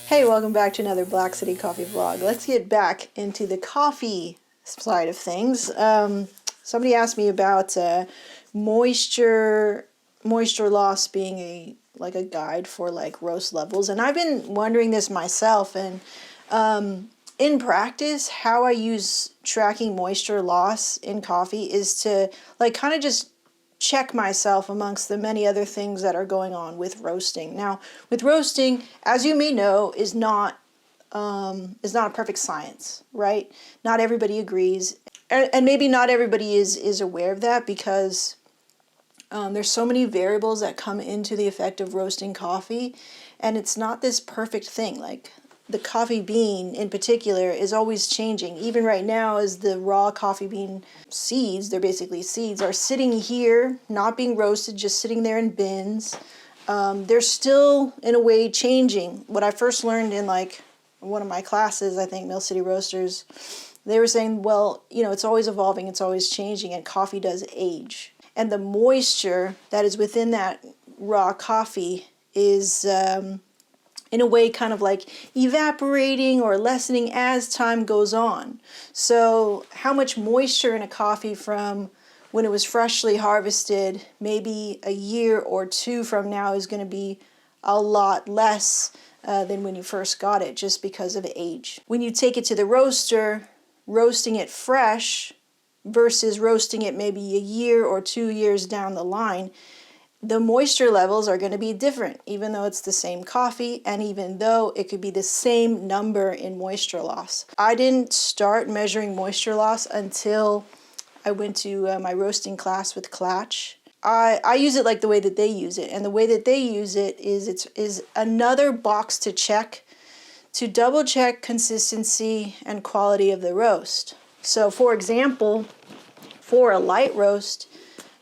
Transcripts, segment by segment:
Hey, welcome back to another Black City Coffee vlog. Let's get back into the coffee side of things. Somebody asked me about moisture loss being a guide for like roast levels, and I've been wondering this myself. And in practice, how I use tracking moisture loss in coffee is to like kind of just check myself amongst the many other things that are going on with roasting. Now, with roasting, as you may know, is not a perfect science, right? Not everybody agrees, and maybe not everybody is aware of that because there's so many variables that come into the effect of roasting coffee, and it's not this perfect thing. Like the coffee bean in particular is always changing. Even right now, as the raw coffee bean seeds, they're basically seeds, are sitting here, not being roasted, just sitting there in bins. They're still, in a way, changing. What I first learned in like one of my classes, I think, Mill City Roasters, they were saying, well, you know, it's always evolving, it's always changing, and coffee does age. And the moisture that is within that raw coffee is in a way kind of like evaporating or lessening as time goes on. So how much moisture in a coffee from when it was freshly harvested, maybe a year or two from now, is going to be a lot less than when you first got it, just because of age. When you take it to the roaster, roasting it fresh versus roasting it maybe a year or 2 years down the line, the moisture levels are going to be different, even though it's the same coffee and even though it could be the same number in moisture loss. I didn't start measuring moisture loss until I went to my roasting class with Klatch. I use it like the way that they use it, and the way that they use it is another box to check, to double check consistency and quality of the roast. So for example, for a light roast,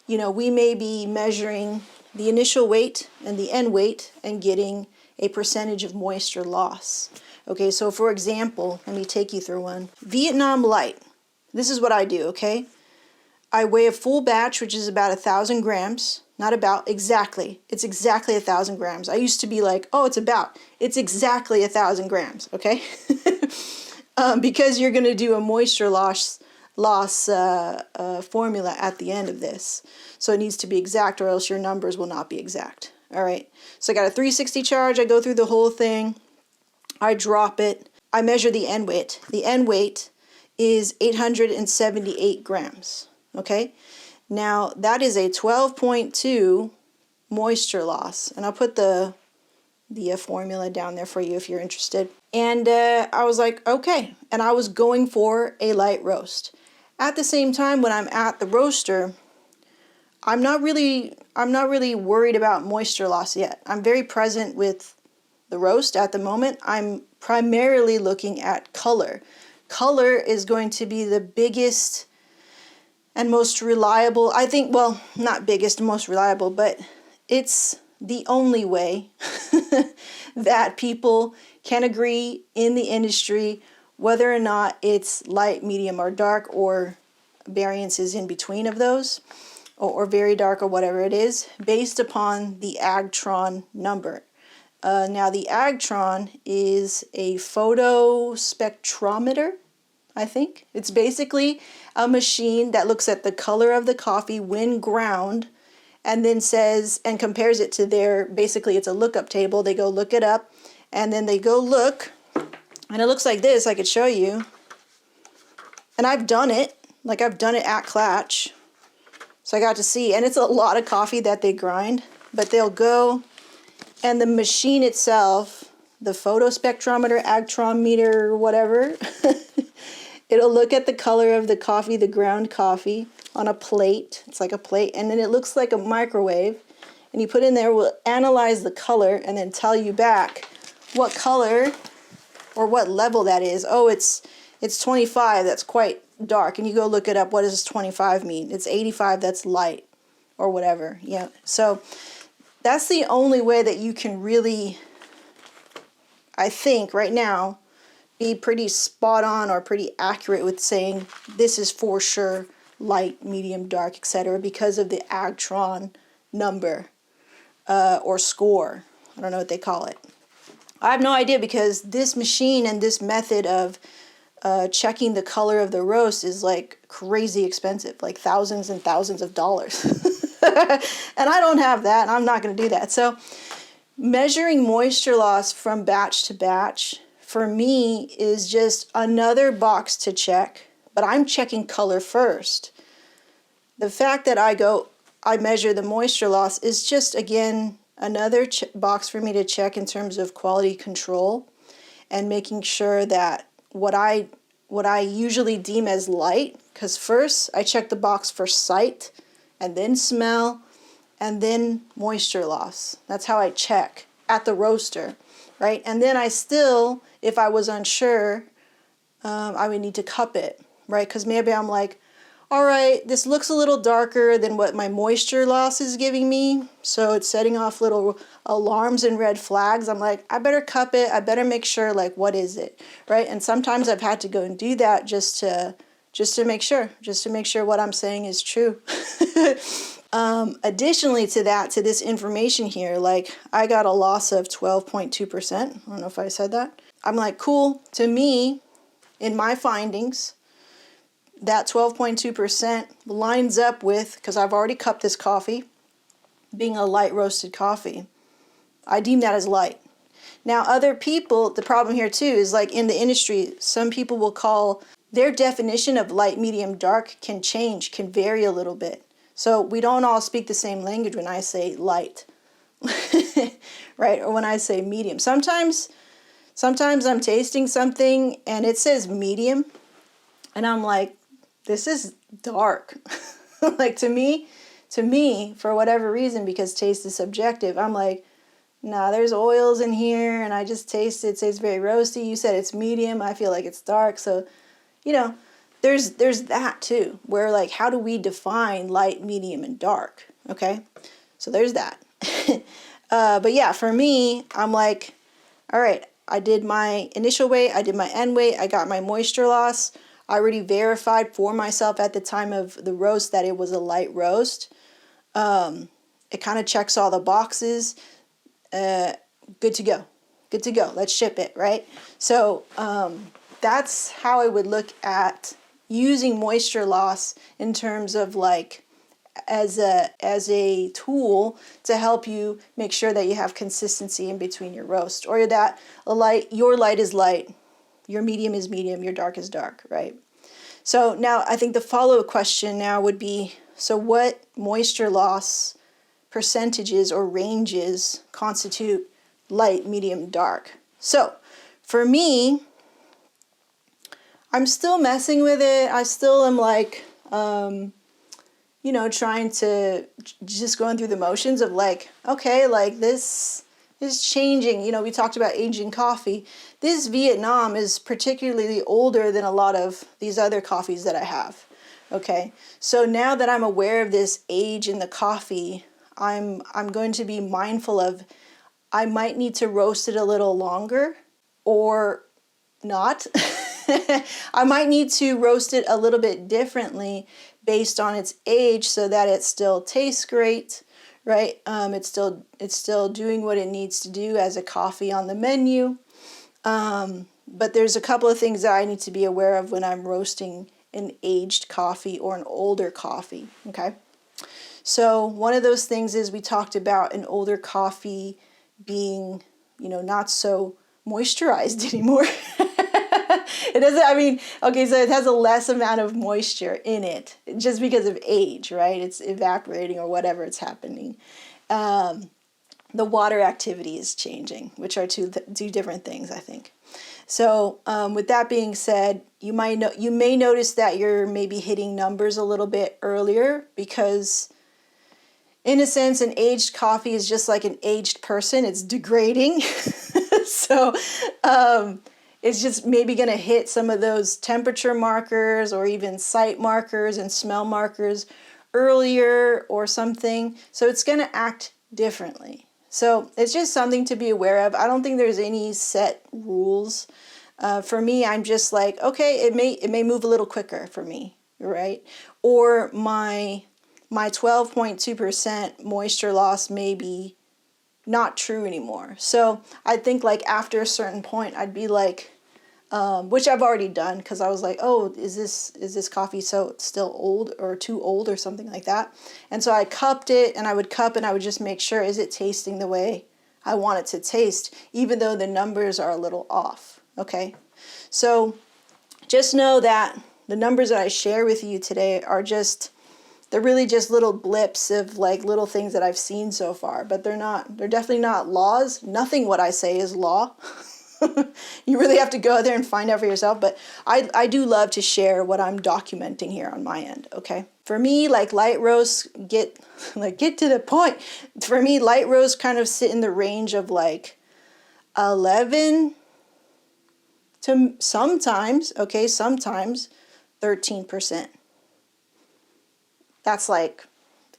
you know, we may be measuring the initial weight and the end weight and getting a percentage of moisture loss. Okay, so for example, let me take you through one. Vietnam Light. This is what I do, okay? I weigh a full batch, which is about 1,000 grams. Not about, exactly. It's exactly 1,000 grams. I used to be like, oh, it's exactly 1,000 grams, okay? Because you're going to do a moisture loss formula at the end of this. So it needs to be exact, or else your numbers will not be exact. All right. So I got a 360 charge. I go through the whole thing. I drop it. I measure the end weight. The end weight is 878 grams. Okay. Now that is a 12.2 moisture loss. And I'll put the formula down there for you if you're interested. And I was like, okay. And I was going for a light roast. At the same time, when I'm at the roaster, I'm not really worried about moisture loss yet. I'm very present with the roast at the moment. I'm primarily looking at color. Color is going to be the biggest and most reliable, I think, well, not biggest and most reliable, but it's the only way that people can agree in the industry whether or not it's light, medium, or dark, or variances in between of those, or very dark, or whatever it is, based upon the Agtron number. Now, the Agtron is a photospectrometer, I think. It's basically a machine that looks at the color of the coffee when ground, and then says, and compares it to basically it's a lookup table. They go look it up, and then they go look, and it looks like this. I could show you. And I've done it. Like, I've done it at Klatch. So I got to see. And it's a lot of coffee that they grind. But they'll go, and the machine itself, the photospectrometer, Agtron meter, whatever, it'll look at the color of the coffee, the ground coffee, on a plate. It's like a plate. And then it looks like a microwave. And you put in there, will analyze the color, and then tell you back what color or what level that is. Oh, it's 25, that's quite dark. And you go look it up, what does 25 mean? It's 85, that's light, or whatever. Yeah. So that's the only way that you can really, I think, right now, be pretty spot on or pretty accurate with saying this is for sure light, medium, dark, etc., because of the Agtron number or score. I don't know what they call it. I have no idea, because this machine and this method of checking the color of the roast is like crazy expensive, like thousands and thousands of dollars. And I don't have that, and I'm not going to do that. So measuring moisture loss from batch to batch for me is just another box to check, but I'm checking color first. The fact that I measure the moisture loss is just, again, another box for me to check in terms of quality control and making sure that what I usually deem as light, because first I check the box for sight and then smell and then moisture loss. That's how I check at the roaster, right? And then I still, if I was unsure, I would need to cup it, right? Because maybe I'm like, all right, this looks a little darker than what my moisture loss is giving me, so it's setting off little alarms and red flags. I'm like, I better cup it. I better make sure, like, what is it, right? And sometimes I've had to go and do that just to make sure what I'm saying is true. Additionally to that, to this information here, like, I got a loss of 12.2%. I don't know if I said that. I'm like, cool. To me, in my findings, that 12.2% lines up with, because I've already cupped this coffee, being a light roasted coffee. I deem that as light. Now, other people, the problem here too is, like, in the industry, some people will call their definition of light, medium, dark can change, can vary a little bit. So we don't all speak the same language when I say light, right? Or when I say medium. Sometimes I'm tasting something and it says medium, and I'm like, this is dark. Like, to me, for whatever reason, because taste is subjective, I'm like, nah, there's oils in here, and I just taste it. It tastes very roasty. You said it's medium. I feel like it's dark. So, there's that too, where, like, how do we define light, medium, and dark? Okay, so there's that. But yeah, for me, I'm like, all right, I did my initial weight, I did my end weight, I got my moisture loss. I already verified for myself at the time of the roast that it was a light roast. It kind of checks all the boxes. Good to go. Let's ship it, right? So that's how I would look at using moisture loss in terms of, like, as a tool to help you make sure that you have consistency in between your roast, or that your light is light, your medium is medium, your dark is dark, right? So now I think the follow-up question now would be, so what moisture loss percentages or ranges constitute light, medium, dark? So for me, I'm still messing with it. I still am, like, trying to just going through the motions of, like, okay, like, this is changing. We talked about aging coffee. This Vietnam is particularly older than a lot of these other coffees that I have. Okay, so now that I'm aware of this age in the coffee, I'm going to be mindful of, I might need to roast it a little longer or not. I might need to roast it a little bit differently based on its age, so that it still tastes great, right? It's still doing what it needs to do as a coffee on the menu. But there's a couple of things that I need to be aware of when I'm roasting an aged coffee or an older coffee, okay? So one of those things is, we talked about an older coffee being, not so moisturized anymore. It doesn't, so it has a less amount of moisture in it just because of age, right? It's evaporating or whatever it's happening. The water activity is changing, which are two different things, I think. So with that being said, you may notice that you're maybe hitting numbers a little bit earlier, because in a sense, an aged coffee is just like an aged person. It's degrading. So it's just maybe going to hit some of those temperature markers or even sight markers and smell markers earlier or something. So it's going to act differently. So it's just something to be aware of. I don't think there's any set rules. For me, I'm just like, okay, it may move a little quicker for me, right? Or my 12.2% moisture loss may be not true anymore. So I think like after a certain point, I'd be like, which I've already done, because I was like, oh, is this coffee so still old or too old or something like that? And so I cupped it, and I would cup, and I would just make sure, is it tasting the way I want it to taste, even though the numbers are a little off, okay? So just know that the numbers that I share with you today are just, they're really just little blips of like little things that I've seen so far, but they're definitely not laws. Nothing what I say is law. You really have to go out there and find out for yourself, but I do love to share what I'm documenting here on my end, okay? For me, like light roasts get to the point. For me, light roasts kind of sit in the range of like 11 to sometimes 13%. That's like,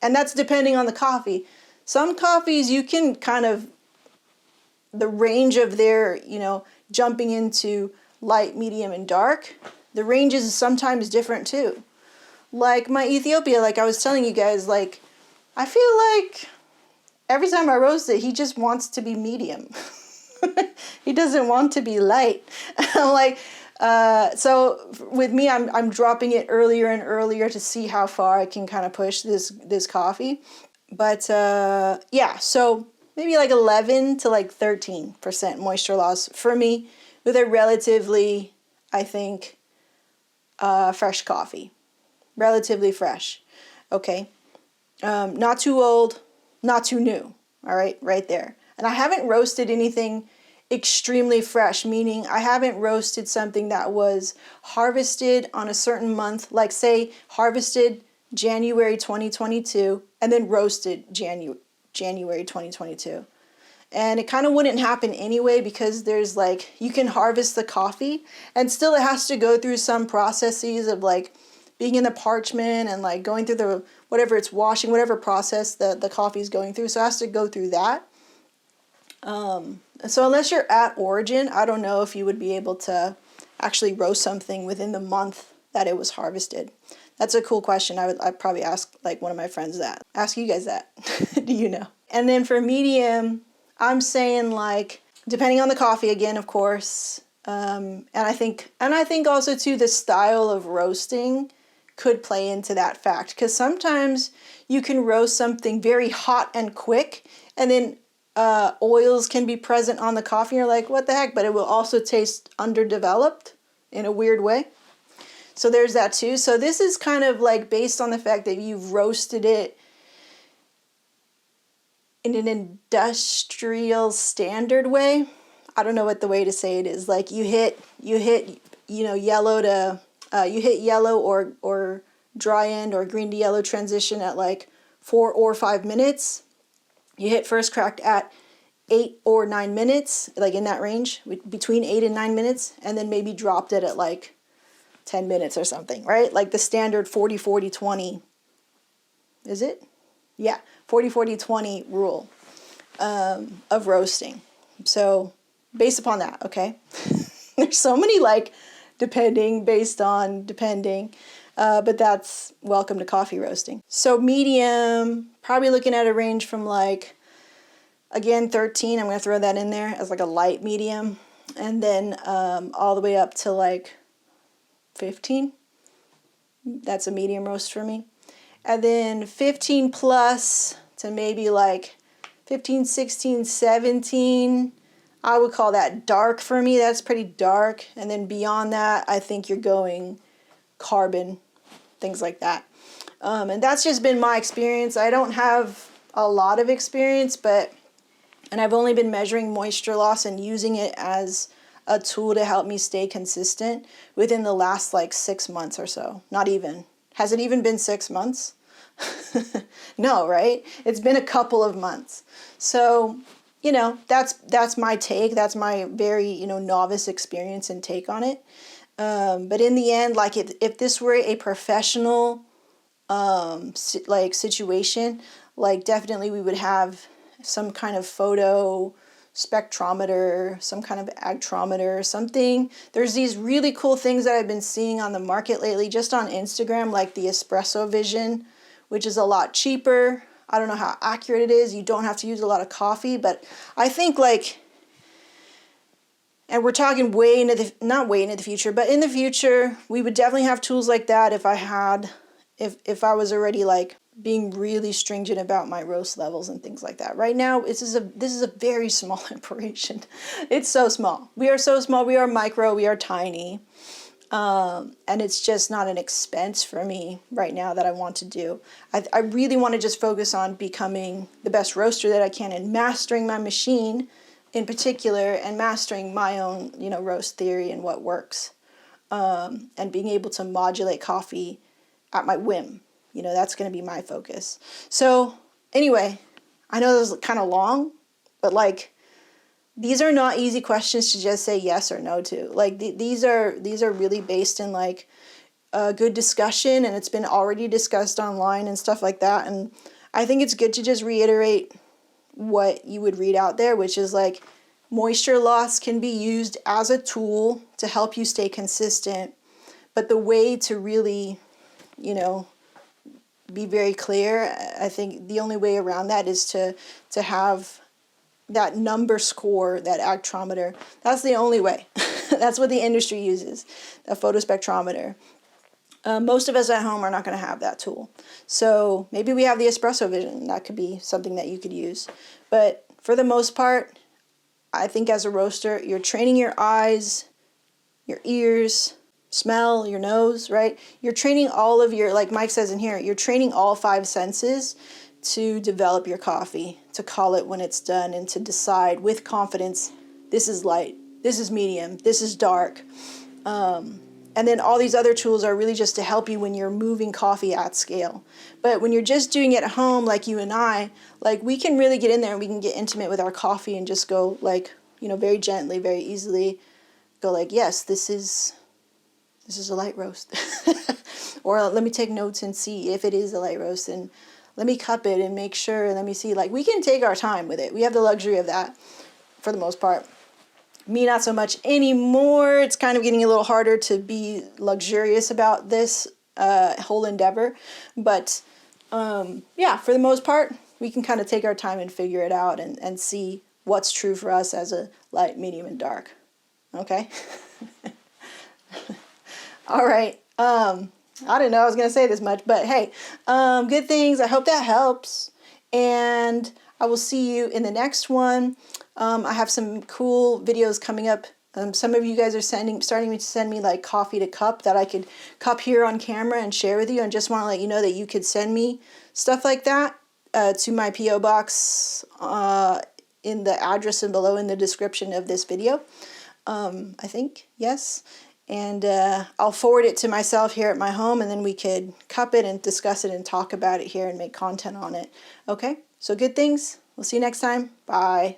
and that's depending on the coffee. Some coffees you can kind of, the range of their, jumping into light, medium, and dark, the range is sometimes different too. Like my Ethiopia, like I was telling you guys, like I feel like every time I roast it, he just wants to be medium. He doesn't want to be light. I'm like, so with me, I'm dropping it earlier and earlier to see how far I can kind of push this coffee. But yeah, so maybe like 11 to like 13% moisture loss for me with a relatively, I think, fresh coffee. Relatively fresh. Okay. Not too old, not too new. All right, right there. And I haven't roasted anything extremely fresh, meaning I haven't roasted something that was harvested on a certain month, like say harvested January 2022 and then roasted January 2022. And it kind of wouldn't happen anyway, because there's like, you can harvest the coffee and still it has to go through some processes of like being in the parchment and like going through the, whatever it's washing, whatever process the coffee is going through. So it has to go through that. So unless you're at origin, I don't know if you would be able to actually roast something within the month that it was harvested. That's a cool question. I'd probably ask like one of my friends that. Ask you guys that. Do you know? And then for medium, I'm saying like, depending on the coffee again, of course. And I think also too, the style of roasting could play into that fact, because sometimes you can roast something very hot and quick, and then oils can be present on the coffee. You're like, what the heck? But it will also taste underdeveloped in a weird way. So there's that too. So this is kind of like based on the fact that you've roasted it in an industrial standard way. I don't know what the way to say it is. Like you hit yellow to you hit yellow or dry end or green to yellow transition at like 4 or 5 minutes. You hit first cracked at 8 or 9 minutes, like in that range, between 8 and 9 minutes, and then maybe dropped it at like 10 minutes or something, right? Like the standard 40-40-20. Is it? Yeah, 40-40-20 rule of roasting. So based upon that, okay? There's so many like depending, but that's welcome to coffee roasting. So medium, probably looking at a range from like, again, 13, I'm going to throw that in there as like a light medium, and then all the way up to like 15. That's a medium roast for me. And then 15 plus to maybe like 15, 16, 17. I would call that dark for me. That's pretty dark. And then beyond that, I think you're going carbon, things like that. And that's just been my experience. I don't have a lot of experience, and I've only been measuring moisture loss and using it as a tool to help me stay consistent within the last like 6 months or so. Not even. Has it even been 6 months? No, right? It's been a couple of months. So, that's my take. That's my very, novice experience and take on it. But in the end, like if this were a professional situation, like definitely we would have some kind of photo spectrometer, some kind of agtrometer, something. There's these really cool things that I've been seeing on the market lately, just on Instagram, like the Espresso Vision, which is a lot cheaper. I don't know how accurate it is. You don't have to use a lot of coffee, but I think like, and we're talking way into the, not way into the future, but in the future, we would definitely have tools like that if I had, if I was already like being really stringent about my roast levels and things like that. Right now, this is a very small operation. It's so small. We are so small. We are micro. We are tiny. And it's just not an expense for me right now that I want to do. I really want to just focus on becoming the best roaster that I can and mastering my machine in particular, and mastering my own, you know, roast theory and what works, and being able to modulate coffee at my whim. You know, that's going to be my focus. So anyway, I know this is kind of long, but like, these are not easy questions to just say yes or no to. Like these are really based in like a good discussion, and it's been already discussed online and stuff like that. And I think it's good to just reiterate what you would read out there, which is like, moisture loss can be used as a tool to help you stay consistent. But the way to really, you know, be very clear, I think the only way around that is to have that number score, that actrometer. That's the only way. That's what the industry uses, the photospectrometer. Most of us at home are not going to have that tool. So maybe we have the espresso vision. That could be something that you could use. But for the most part, I think as a roaster, you're training your eyes, your ears, smell, your nose, right? You're training all of your, like Mike says in here, you're training all 5 senses to develop your coffee, to call it when it's done, and to decide with confidence, this is light, this is medium, this is dark. And then all these other tools are really just to help you when you're moving coffee at scale. But when you're just doing it at home, like you and I, like we can really get in there and we can get intimate with our coffee and just go like, you know, very gently, very easily go like, yes, this is a light roast. Or let me take notes and see if it is a light roast, and let me cup it and make sure, and let me see. Like, we can take our time with it. We have the luxury of that for the most part. Me, not so much anymore. It's kind of getting a little harder to be luxurious about this whole endeavor. But yeah, for the most part, we can kind of take our time and figure it out and see what's true for us as a light, medium, and dark. Okay? All right. I didn't know I was going to say this much, but hey, good things. I hope that helps. And I will see you in the next one. I have some cool videos coming up. Some of you guys are starting to send me like coffee to cup that I could cup here on camera and share with you. And just want to let you know that you could send me stuff like that to my P.O. box in the address and below in the description of this video. I think, yes. And I'll forward it to myself here at my home, and then we could cup it and discuss it and talk about it here and make content on it. Okay, so good things. We'll see you next time. Bye.